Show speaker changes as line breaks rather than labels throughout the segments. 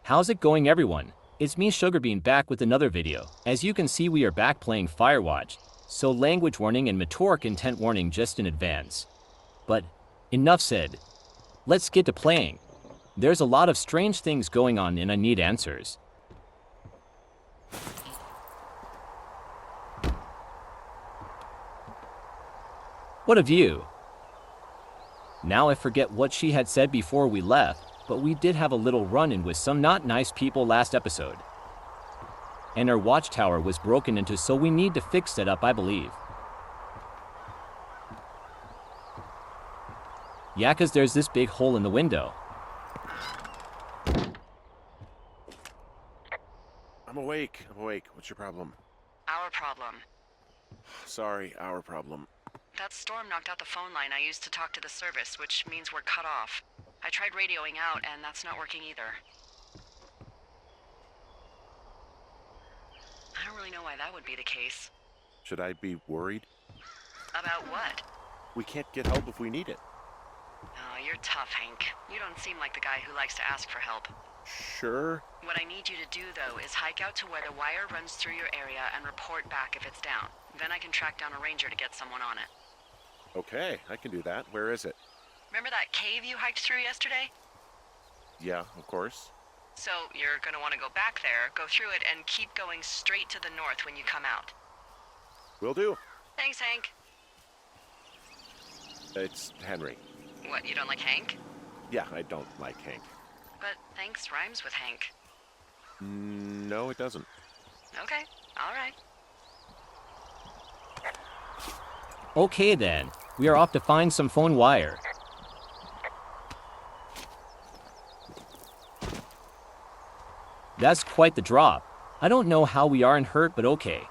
How's it going, everyone? It's me, Sugarbean, back with another video. As you can see, we are back playing Firewatch, so language warning and metoric intent warning just in advance. But enough said. Let's get to playing. There's a lot of strange things going on and I need answers. What a view! Now I forget what she had said before we left, but we did have a little run-in with some not nice people last episode. And our watchtower was broken into, so we need to fix it up, I believe. Yeah, 'cause there's this big hole in the window.
I'm awake. What's your problem?
Our problem.
Sorry, our problem.
That storm knocked out the phone line I used to talk to the service, which means we're cut off. I tried radioing out, and that's not working either. I don't really know why that would be the case.
Should I be worried?
About what?
We can't get help if we need it.
Oh, you're tough, Hank. You don't seem like the guy who likes to ask for help.
Sure.
What I need you to do, though, is hike out to where the wire runs through your area and report back if it's down. Then I can track down a ranger to get someone on it.
Okay, I can do that. Where is it?
Remember that cave you hiked through yesterday?
Yeah, of course.
So you're gonna want to go back there, go through it, and keep going straight to the north when you come out.
Will do.
Thanks, Hank.
It's Henry.
What, you don't like Hank?
Yeah, I don't like Hank.
But thanks rhymes with Hank.
No, it doesn't.
Okay, all right.
Okay then, we are off to find some phone wire. That's quite the drop. I don't know how we aren't hurt, but okay.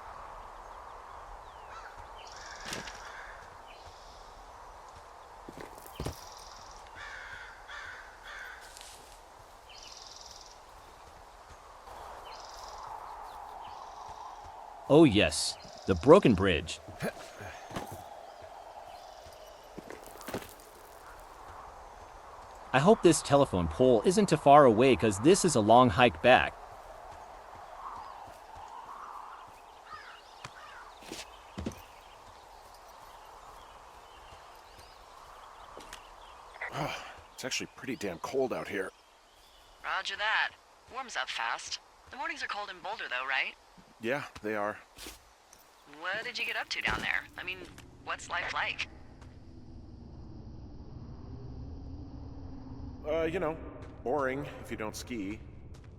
Oh yes, the broken bridge. I hope this telephone pole isn't too far away, cause this is a long hike back.
It's actually pretty damn cold out here.
Roger that. Warms up fast. The mornings are cold in Boulder, though, right?
Yeah, they are.
What did you get up to down there? I mean, what's life like?
Boring if you don't ski.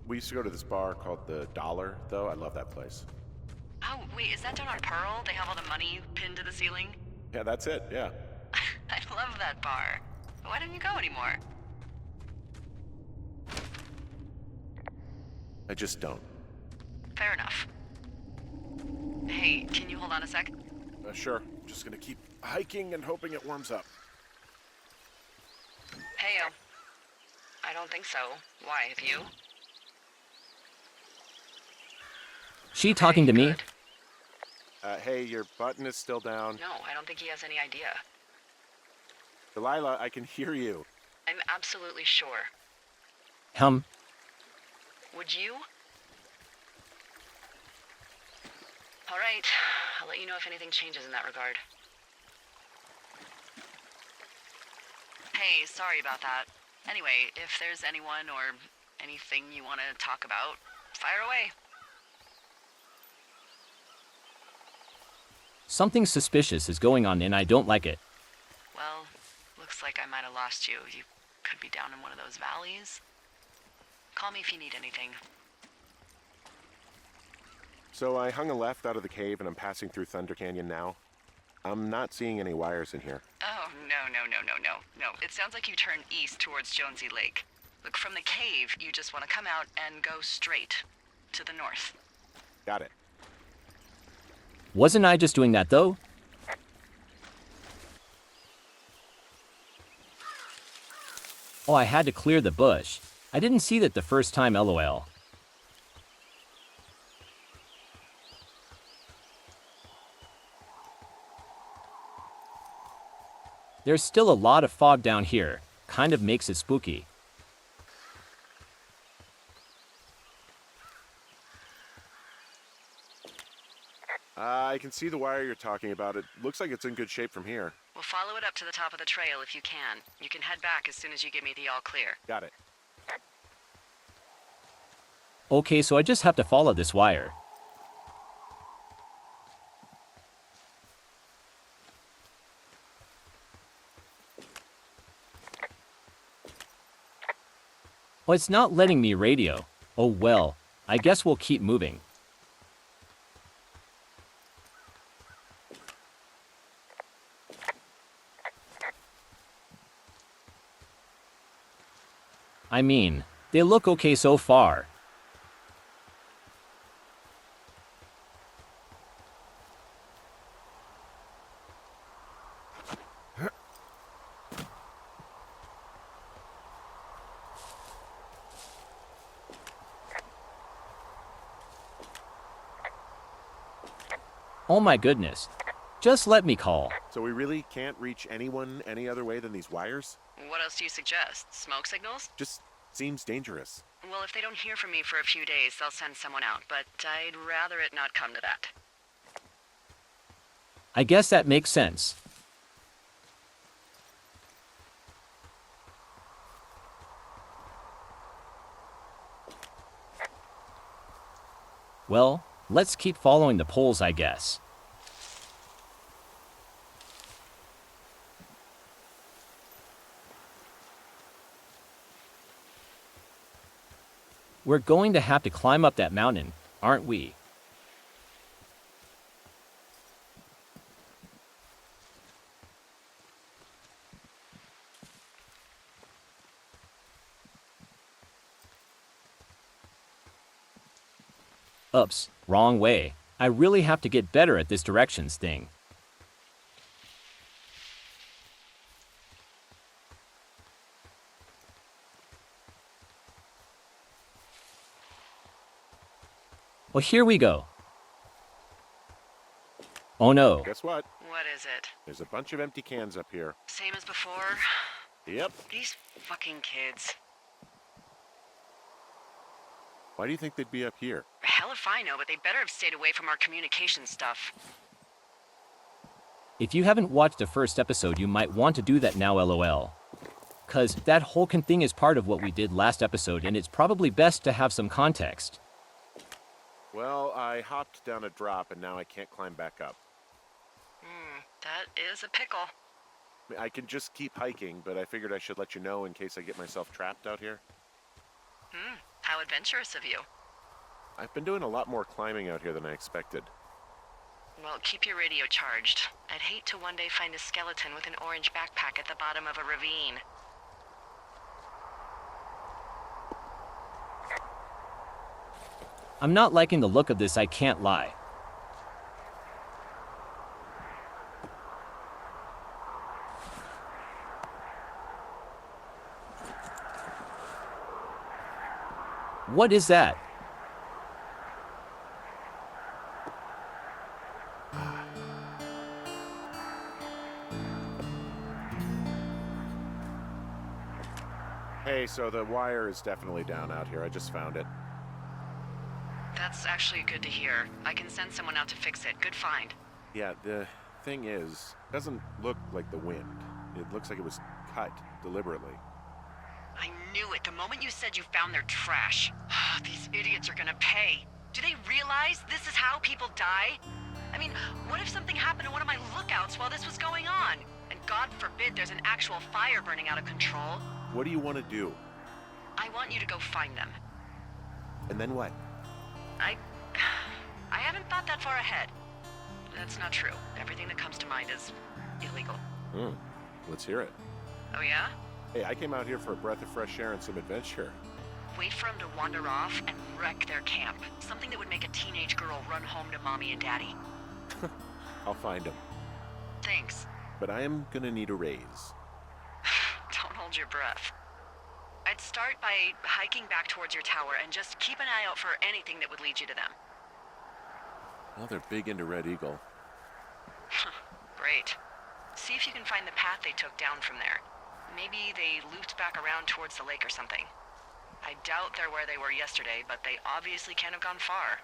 We used to go to this bar called the Dollar, though. I love that place.
Oh, wait, is that down on Pearl? They have all the money pinned to the ceiling?
Yeah, that's it, yeah.
I love that bar. Why don't you go anymore?
I just don't.
Fair enough. Hey, can you hold on a sec?
Sure. Just gonna keep hiking and hoping it warms up.
Heyo. I don't think so. Why, have you?
She talking to me?
Good.
Hey, your button is still down.
No, I don't think he has any idea.
Delilah, I can hear you.
I'm absolutely sure. Would you? All right. I'll let you know if anything changes in that regard. Hey, sorry about that. Anyway, if there's anyone or anything you want to talk about, fire away.
Something suspicious is going on and I don't like it.
Well, looks like I might have lost you. You could be down in one of those valleys. Call me if you need anything.
So I hung a left out of the cave and I'm passing through Thunder Canyon now. I'm not seeing any wires in here.
Oh, no. It sounds like you turn east towards Jonesy Lake. Look, from the cave, you just want to come out and go straight to the north.
Got it.
Wasn't I just doing that though? Oh, I had to clear the bush. I didn't see that the first time, lol. There's still a lot of fog down here, kind of makes it spooky.
I can see the wire you're talking about. It looks like it's in good shape from here.
We'll follow it up to the top of the trail if you can. You can head back as soon as you give me the all clear.
Got it.
Okay, so I just have to follow this wire. Oh, it's not letting me radio. Oh well, I guess we'll keep moving. I mean, they look okay so far. Oh my goodness. Just let me call.
So we really can't reach anyone any other way than these wires?
What else do you suggest? Smoke signals?
Just seems dangerous.
Well, if they don't hear from me for a few days, they'll send someone out, but I'd rather it not come to that.
I guess that makes sense. Well, let's keep following the poles, I guess. We're going to have to climb up that mountain, aren't we? Oops, wrong way. I really have to get better at this directions thing. Well, here we go. Oh no.
Guess what?
What is it?
There's a bunch of empty cans up here.
Same as before?
Yep.
These fucking kids.
Why do you think they'd be up here?
Hell if I know, but they better have stayed away from our communication stuff.
If you haven't watched the first episode, you might want to do that now, lol. Cause that whole thing is part of what we did last episode, and it's probably best to have some context.
Well, I hopped down a drop and now I can't climb back up.
That is a pickle.
I can just keep hiking, but I figured I should let you know in case I get myself trapped out here.
How adventurous of you.
I've been doing a lot more climbing out here than I expected.
Well, keep your radio charged. I'd hate to one day find a skeleton with an orange backpack at the bottom of a ravine.
I'm not liking the look of this, I can't lie. What is that?
Hey, so the wire is definitely down out here. I just found it.
That's actually good to hear. I can send someone out to fix it. Good find.
Yeah, the thing is, it doesn't look like the wind. It looks like it was cut deliberately.
I knew it the moment you said you found their trash. These idiots are gonna pay. Do they realize this is how people die? I mean, what if something happened to one of my lookouts while this was going on? And God forbid there's an actual fire burning out of control.
What do you want to do?
I want you to go find them.
And then what?
I haven't thought that far ahead. That's not true. Everything that comes to mind is illegal.
Let's hear it.
Oh yeah?
Hey, I came out here for a breath of fresh air and some adventure.
Wait for them to wander off and wreck their camp. Something that would make a teenage girl run home to mommy and daddy.
I'll find them.
Thanks.
But I am gonna need a raise.
Don't hold your breath. I'd start by hiking back towards your tower and just keep an eye out for anything that would lead you to them.
Well, they're big into Red Eagle.
Great. See if you can find the path they took down from there. Maybe they looped back around towards the lake or something. I doubt they're where they were yesterday, but they obviously can't have gone far.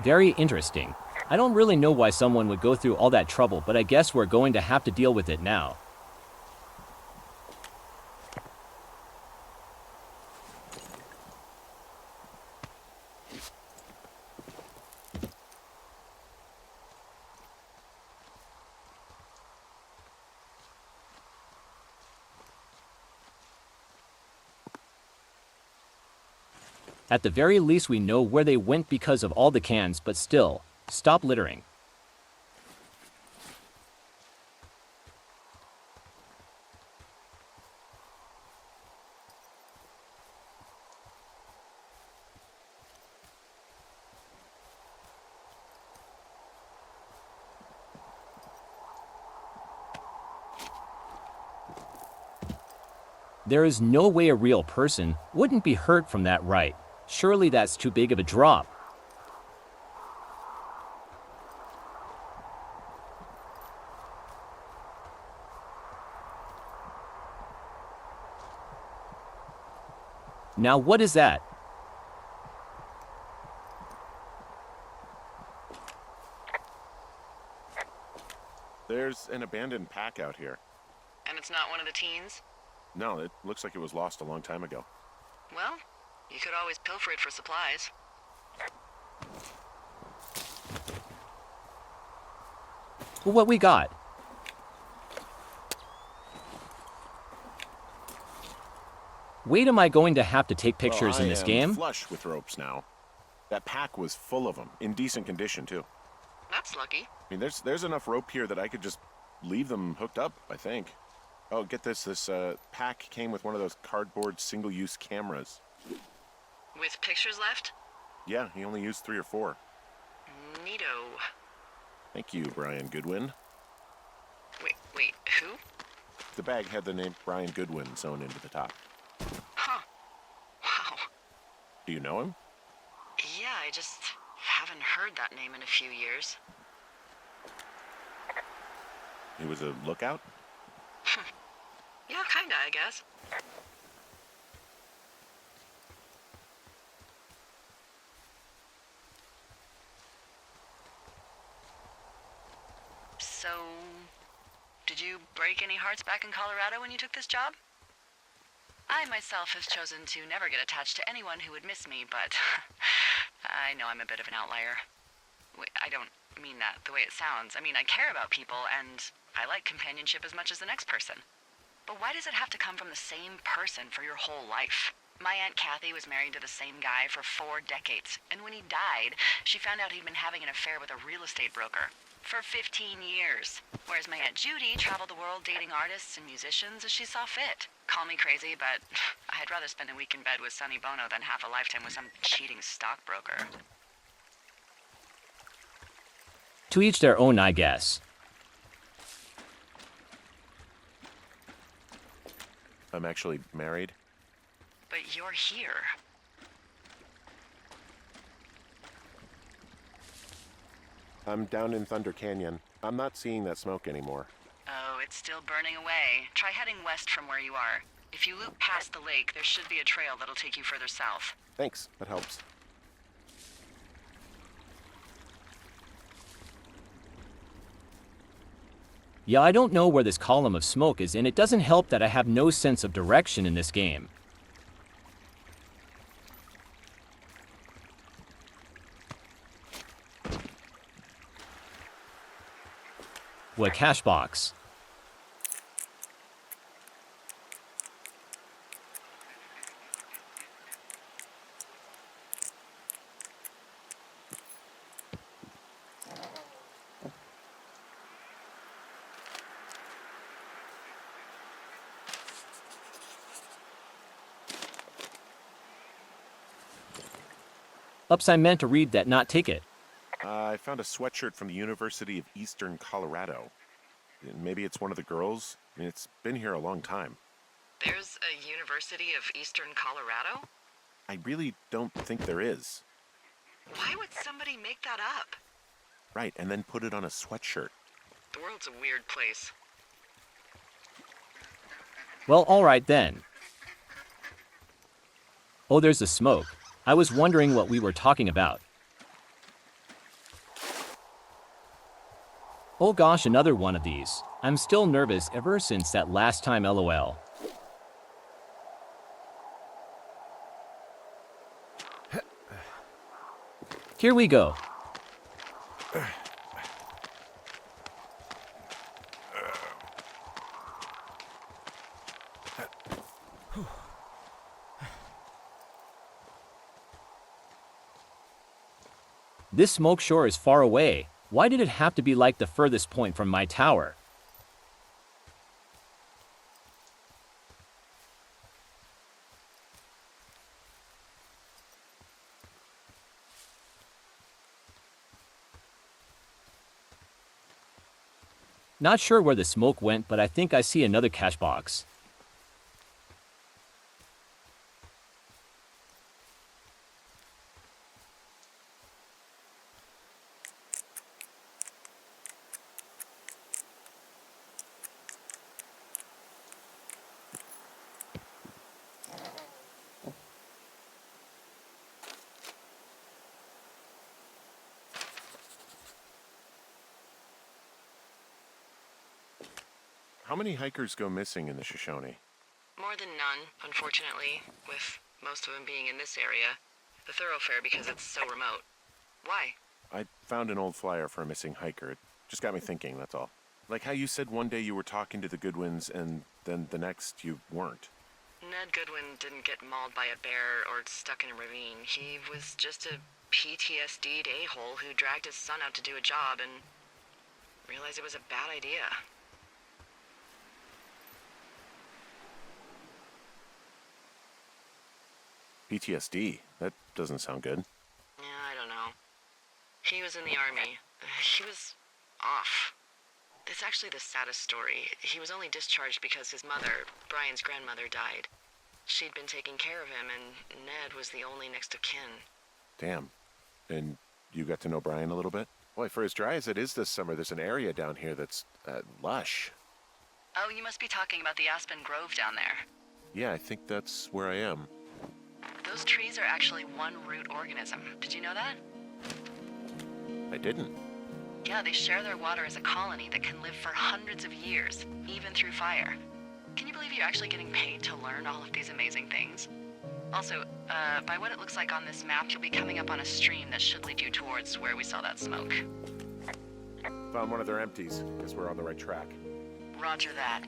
Very interesting. I don't really know why someone would go through all that trouble, but I guess we're going to have to deal with it now. At the very least, we know where they went because of all the cans, but still, stop littering. There is no way a real person wouldn't be hurt from that, right? Surely that's too big of a drop. Now what is that?
There's an abandoned pack out here.
And it's not one of the teens?
No, it looks like it was lost a long time ago.
Well, you could always pilfer it for supplies.
Well, what we got? Wait, am I going to have to take pictures
Well,
in this
I am
game?
flush with ropes now. That pack was full of them, in decent condition too.
That's lucky.
I mean, there's enough rope here that I could just leave them hooked up, I think. Oh, get this. This pack came with one of those cardboard single-use cameras.
With pictures left?
Yeah, he only used 3 or 4.
Neato.
Thank you, Brian Goodwin.
Wait, who?
The bag had the name Brian Goodwin sewn into the top.
Huh. Wow.
Do you know him?
Yeah, I just haven't heard that name in a few years.
He was a lookout?
Yeah, kinda, I guess. So, did you break any hearts back in Colorado when you took this job? I myself have chosen to never get attached to anyone who would miss me, but I know I'm a bit of an outlier. I don't mean that the way it sounds. I mean, I care about people, and I like companionship as much as the next person. But why does it have to come from the same person for your whole life? My Aunt Kathy was married to the same guy for 4 decades, and when he died, she found out he'd been having an affair with a real estate broker for 15 years. Whereas my Aunt Judy traveled the world dating artists and musicians as she saw fit. Call me crazy, but I'd rather spend a week in bed with Sonny Bono than half a lifetime with some cheating stockbroker.
To each their own, I guess.
I'm actually married.
But you're here.
I'm down in Thunder Canyon. I'm not seeing that smoke anymore.
Oh, it's still burning away. Try heading west from where you are. If you loop past the lake, there should be a trail that'll take you further south.
Thanks, that helps.
Yeah, I don't know where this column of smoke is, and it doesn't help that I have no sense of direction in this game. What cash box? Ups, I meant to read that, not take it.
I found a sweatshirt from the University of Eastern Colorado. Maybe it's one of the girls? I mean, it's been here a long time.
There's a University of Eastern Colorado?
I really don't think there is.
Why would somebody make that up?
Right, and then put it on a sweatshirt.
The world's a weird place.
Well, alright then. Oh, there's the smoke. I was wondering what we were talking about. Oh gosh, another one of these. I'm still nervous ever since that last time, lol. Here we go. This smoke sure is far away. Why did it have to be like the furthest point from my tower? Not sure where the smoke went, but I think I see another cash box.
How many hikers go missing in the Shoshone?
More than none, unfortunately, with most of them being in this area. The thoroughfare because it's so remote. Why?
I found an old flyer for a missing hiker. It just got me thinking, that's all. Like how you said one day you were talking to the Goodwins and then the next you weren't.
Ned Goodwin didn't get mauled by a bear or stuck in a ravine. He was just a PTSD'd a-hole who dragged his son out to do a job and realized it was a bad idea.
PTSD? That doesn't sound good.
Yeah, I don't know. He was in the army. He was off. It's actually the saddest story. He was only discharged because his mother, Brian's grandmother, died. She'd been taking care of him, and Ned was the only next of kin.
Damn. And you got to know Brian a little bit? Boy, for as dry as it is this summer, there's an area down here that's lush.
Oh, you must be talking about the Aspen Grove down there.
Yeah, I think that's where I am.
Those trees are actually one root organism. Did you know that?
I didn't.
Yeah, they share their water as a colony that can live for hundreds of years, even through fire. Can you believe you're actually getting paid to learn all of these amazing things? Also, by what it looks like on this map, you'll be coming up on a stream that should lead you towards where we saw that smoke.
Found one of their empties. Guess we're on the right track.
Roger that.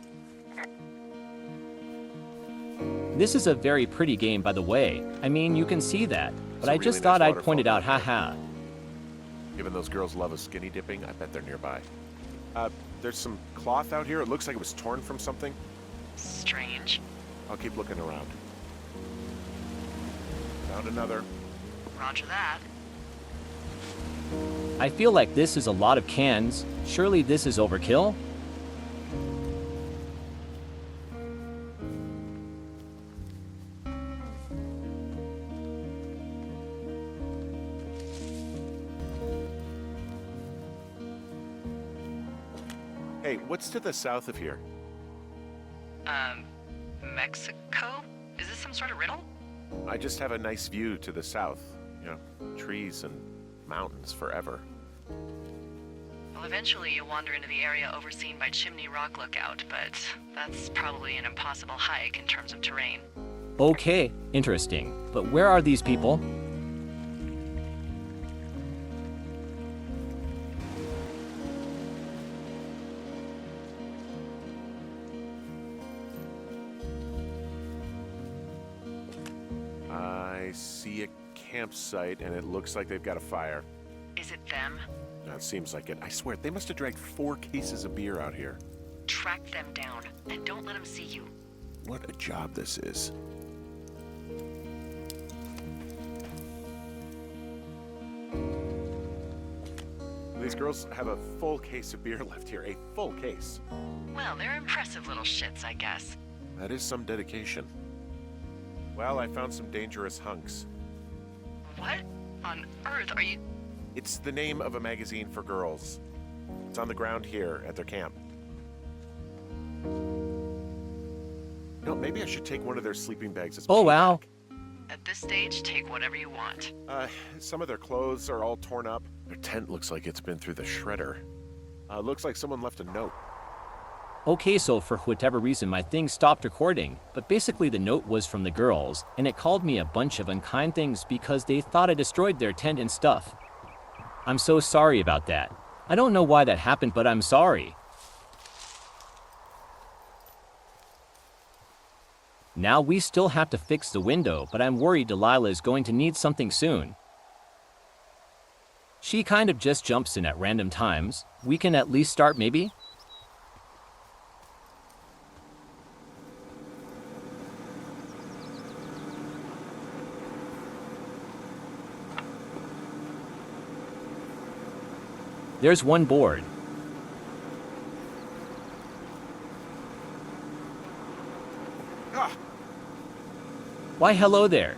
This is a very pretty game, by the way. I mean, you can see that. But
It's a
I just
really
thought
nice
I'd point it out,
waterfall.
haha.
Given those girls love a skinny dipping, I bet they're nearby. There's some cloth out here. It looks like it was torn from something.
Strange.
I'll keep looking around. Found another.
Roger that.
I feel like this is a lot of cans. Surely this is overkill?
Hey, what's to the south of here?
Mexico? Is this some sort of riddle?
I just have a nice view to the south. You know, trees and mountains forever.
Well, eventually you'll wander into the area overseen by Chimney Rock Lookout, but that's probably an impossible hike in terms of terrain.
Okay, interesting. But where are these people?
I see a campsite, and it looks like they've got a fire.
Is it them?
It seems like it. I swear, they must have dragged 4 cases of beer out here.
Track them down, and don't let them see you.
What a job this is. These girls have a full case of beer left here. A full case.
Well, they're impressive little shits, I guess.
That is some dedication. Well, I found some dangerous hunks.
What on earth are you...
It's the name of a magazine for girls. It's on the ground here at their camp. You know, maybe I should take one of their sleeping bags as
Oh, wow.
payback.
At this stage, take whatever you want.
Some of their clothes are all torn up. Their tent looks like it's been through the shredder. Looks like someone left a note.
Okay, so for whatever reason my thing stopped recording, but basically the note was from the girls, and it called me a bunch of unkind things because they thought I destroyed their tent and stuff. I'm so sorry about that. I don't know why that happened, but I'm sorry. Now we still have to fix the window, but I'm worried Delilah is going to need something soon. She kind of just jumps in at random times. We can at least start maybe? There's one board.
Ah!
Why hello there.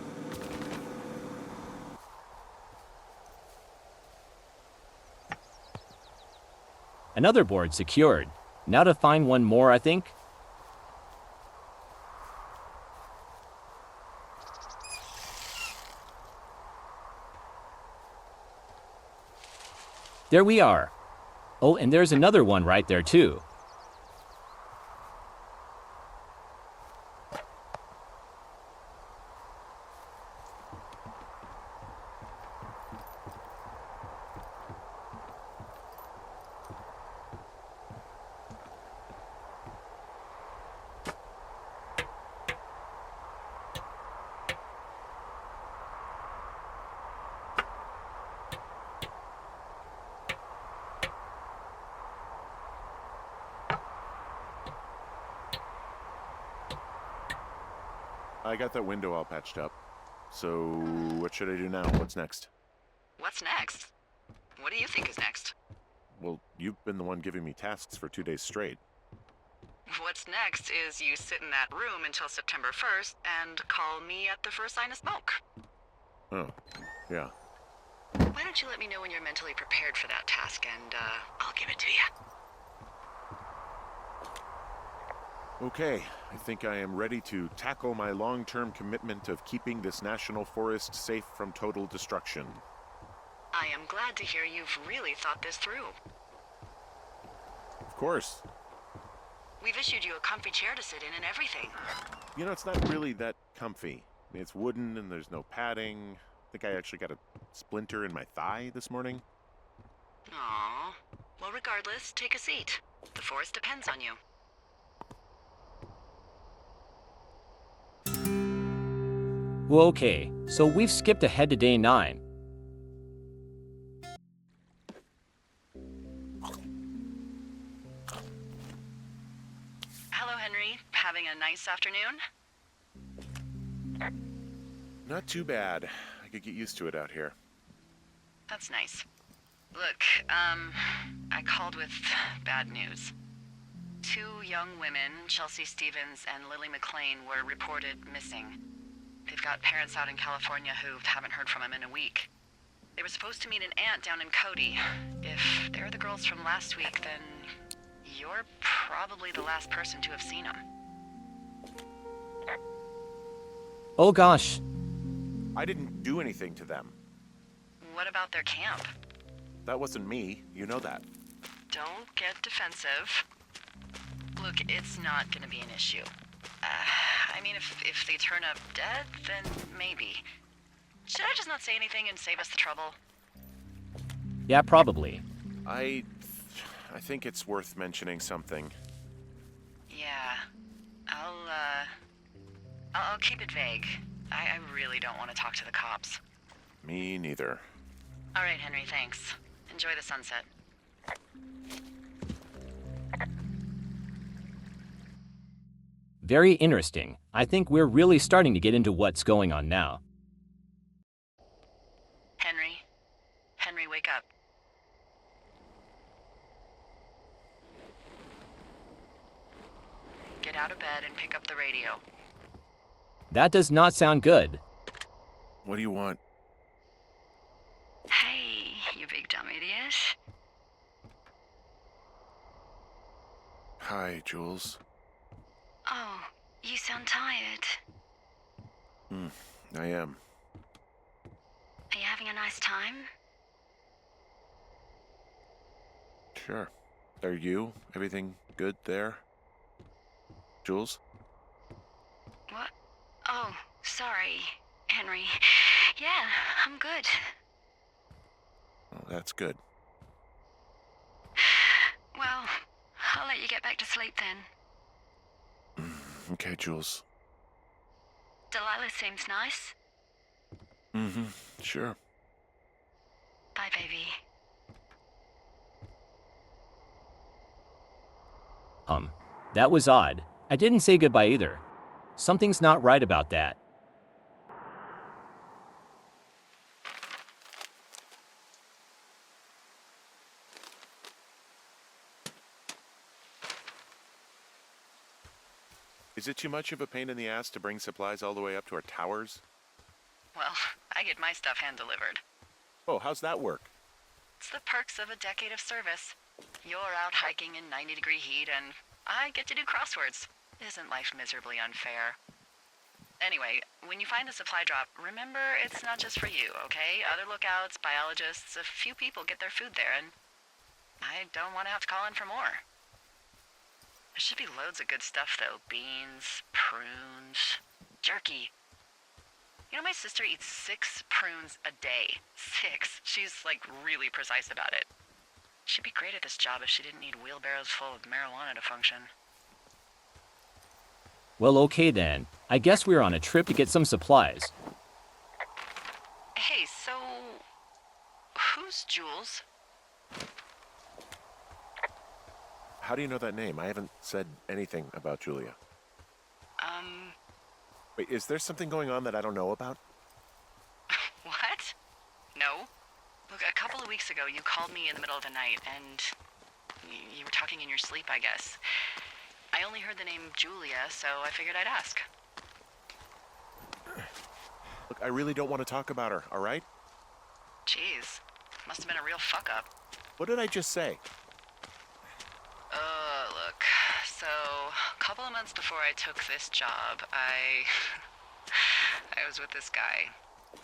Another board secured. Now to find one more, I think. There we are. Oh, and there's another one right there too.
I got that window all patched up. So, what should I do now? What's next?
What's next? What do you think is next?
Well, you've been the one giving me tasks for 2 days straight.
What's next is you sit in that room until September 1st and call me at the first sign of smoke.
Oh, yeah.
Why don't you let me know when you're mentally prepared for that task and, I'll give it to you.
Okay, I think I am ready to tackle my long-term commitment of keeping this national forest safe from total destruction.
I am glad to hear you've really thought this through.
Of course.
We've issued you a comfy chair to sit in and everything.
You know, it's not really that comfy. I mean, it's wooden and there's no padding. I think I actually got a splinter in my thigh this morning.
Aww. Well, regardless, take a seat. The forest depends on you.
Well, okay, so we've skipped ahead to day 9.
Hello, Henry. Having a nice afternoon?
Not too bad. I could get used to it out here.
That's nice. Look, I called with bad news. 2 young women, Chelsea Stevens and Lily McLean, were reported missing. They've got parents out in California who haven't heard from them in a week. They were supposed to meet an aunt down in Cody. If they're the girls from last week, then you're probably the last person to have seen them.
Oh gosh.
I didn't do anything to them.
What about their camp?
That wasn't me. You know that.
Don't get defensive. Look, it's not gonna be an issue. I mean, if they turn up dead, then maybe. Should I just not say anything and save us the trouble?
Yeah, probably.
I think it's worth mentioning something.
Yeah. I'll keep it vague. I really don't want to talk to the cops.
Me neither.
All right, Henry, thanks. Enjoy the sunset.
Very interesting. I think we're really starting to get into what's going on now.
Henry? Henry, wake up. Get out of bed and pick up the radio.
That does not sound good.
What do you want?
Hey, you big dumb idiot.
Hi, Jules.
Oh, you sound tired.
I am.
Are you having a nice time?
Sure. Are you? Everything good there? Jules?
What? Oh, sorry, Henry. Yeah, I'm good.
Oh, that's good.
Well, I'll let you get back to sleep then.
Okay, Jules.
Delilah seems nice.
Mm-hmm. Sure.
Bye, baby.
That was odd. I didn't say goodbye either. Something's not right about that.
Is it too much of a pain in the ass to bring supplies all the way up to our towers?
Well, I get my stuff hand-delivered.
Oh, how's that work?
It's the perks of a decade of service. You're out hiking in 90-degree heat, and I get to do crosswords. Isn't life miserably unfair? Anyway, when you find a supply drop, remember it's not just for you, okay? Other lookouts, biologists, a few people get their food there, and I don't want to have to call in for more. There should be loads of good stuff, though. Beans, prunes, jerky. You know, my sister eats 6 prunes a day. 6. She's, like, really precise about it. She'd be great at this job if she didn't need wheelbarrows full of marijuana to function.
Well, okay then. I guess we're on a trip to get some supplies.
Hey, so... who's Jules?
How do you know that name? I haven't said anything about Julia. Wait, is there something going on that I don't know about?
What? No. Look, a couple of weeks ago, you called me in the middle of the night, and you were talking in your sleep, I guess. I only heard the name Julia, so I figured I'd ask.
Look, I really don't want to talk about her, all right?
Jeez, must have been a real fuck-up.
What did I just say?
Look, so a couple of months before I took this job, I was with this guy,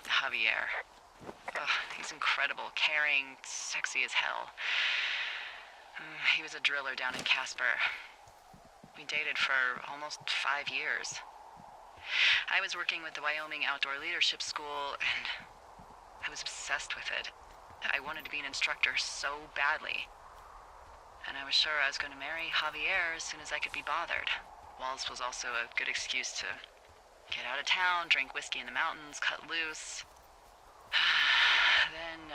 Javier. He's incredible, caring, sexy as hell. He was a driller down in Casper. We dated for almost 5 years. I was working with the Wyoming Outdoor Leadership School, and I was obsessed with it. I wanted to be an instructor so badly. And I was sure I was going to marry Javier as soon as I could be bothered. Walls was also a good excuse to get out of town, drink whiskey in the mountains, cut loose. Then,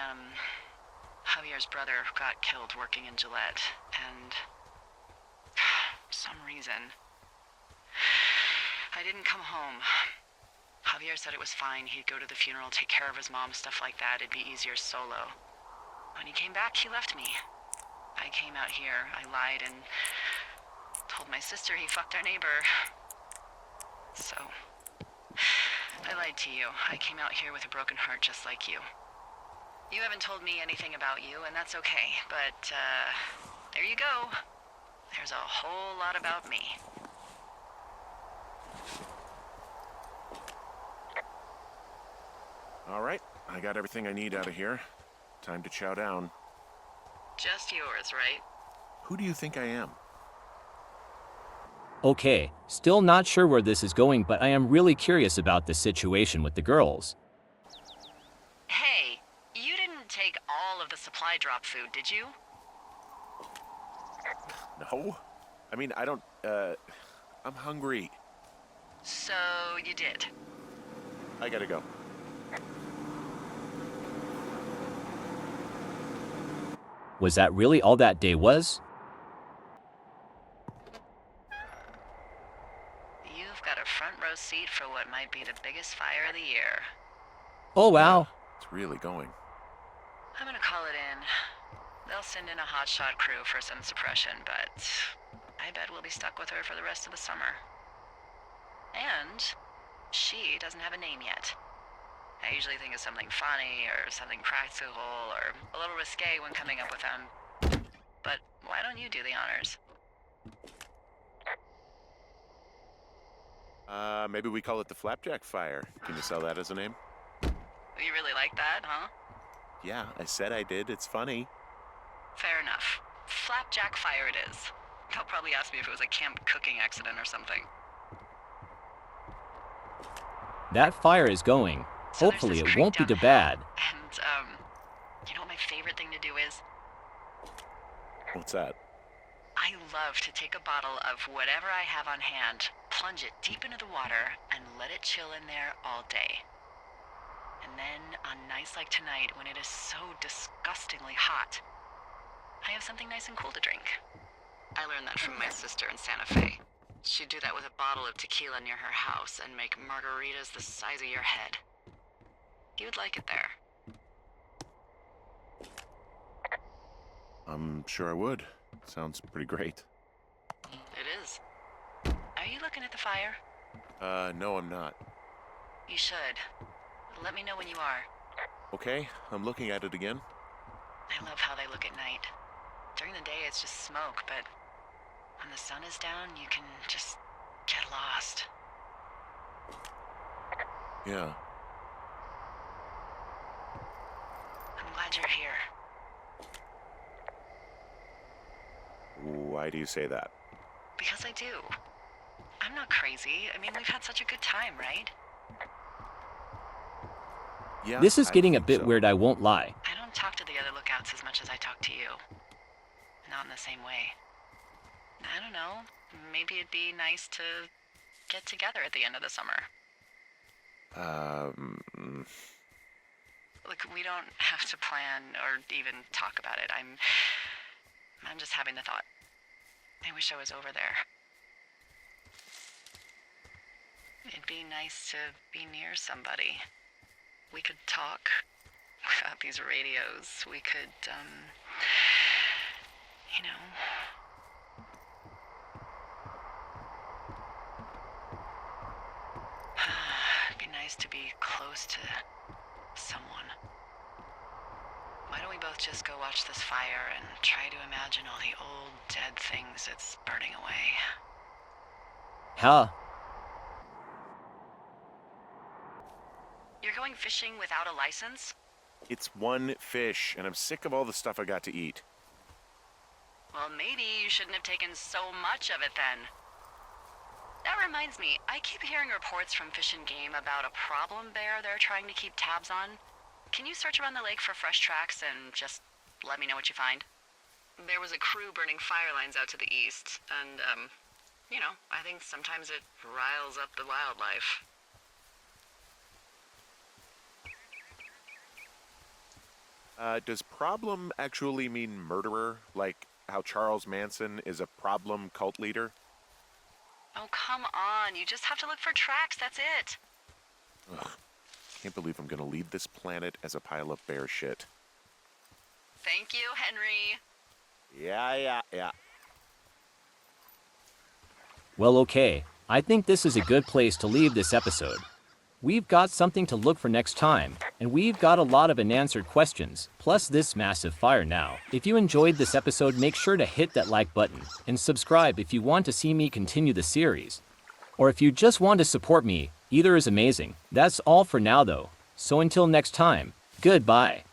Javier's brother got killed working in Gillette, and for some reason, I didn't come home. Javier said it was fine. He'd go to the funeral, take care of his mom, stuff like that. It'd be easier solo. When he came back, he left me. I came out here, I lied, and told my sister he fucked our neighbor. So, I lied to you. I came out here with a broken heart just like you. You haven't told me anything about you, and that's okay, but, there you go. There's a whole lot about me.
All right, I got everything I need out of here. Time to chow down.
Just yours, right?
Who do you think I am?
Okay, still not sure where this is going, but I am really curious about the situation with the girls.
Hey, you didn't take all of the supply drop food, did you?
No. I mean, I don't, I'm hungry.
So, you did.
I gotta go.
Was that really all that day was?
You've got a front row seat for what might be the biggest fire of the year.
Oh wow.
It's really going.
I'm gonna call it in. They'll send in a hotshot crew for some suppression, but I bet we'll be stuck with her for the rest of the summer. And she doesn't have a name yet. I usually think of something funny or something practical or a little risque when coming up with them. But why don't you do the honors?
Maybe we call it the Flapjack Fire. Can you sell that as a name?
You really like that, huh?
Yeah, I said I did. It's funny.
Fair enough. flapjack fire it is. They'll probably ask me if it was a camp cooking accident or something.
That fire is going.
So there's
Hopefully
this
it
creek
won't be
down
too
the hill,
bad.
And, you know what my favorite thing to do is?
What's that?
I love to take a bottle of whatever I have on hand, plunge it deep into the water, and let it chill in there all day. And then, on nights like tonight, when it is so disgustingly hot, I have something nice and cool to drink. I learned that from my sister in Santa Fe. She'd do that with a bottle of tequila near her house and make margaritas the size of your head. You would like it there.
I'm sure I would. Sounds pretty great.
It is. Are you looking at the fire?
No, I'm not.
You should. Let me know when you are.
Okay, I'm looking at it again.
I love how they look at night. During the day, it's just smoke, but when the sun is down, you can just get lost.
Yeah.
I'm glad you're here.
Why do you say that?
Because I do. I'm not crazy. I mean, we've had such a good time, right?
Yeah.
This is
I
getting a
think
bit
so.
weird, I won't lie.
I don't talk to the other lookouts as much as I talk to you. Not in the same way. I don't know. Maybe it'd be nice to get together at the end of the summer. Look, we don't have to plan or even talk about it. I'm just having the thought. I wish I was over there. It'd be nice to be near somebody. We could talk without these radios. We could, you know. It'd be nice to be close to someone. Why don't we both just go watch this fire and try to imagine all the old dead things it's burning away?
Huh?
You're going fishing without a license?
It's one fish, and I'm sick of all the stuff I got to eat.
Well, maybe you shouldn't have taken so much of it then. That reminds me, I keep hearing reports from Fish and Game about a problem bear they're trying to keep tabs on. Can you search around the lake for fresh tracks and just let me know what you find? There was a crew burning fire lines out to the east, and, you know, I think sometimes it riles up the wildlife.
Does problem actually mean murderer? Like how Charles Manson is a problem cult leader?
Oh, come on. You just have to look for tracks, that's it.
Ugh. Can't believe I'm gonna leave this planet as a pile of bear shit.
Thank you, Henry.
Yeah.
Well, okay. I think this is a good place to leave this episode. We've got something to look for next time, and we've got a lot of unanswered questions, plus this massive fire now. If you enjoyed this episode, make sure to hit that like button, and subscribe if you want to see me continue the series. Or if you just want to support me, either is amazing. That's all for now though, so until next time, goodbye.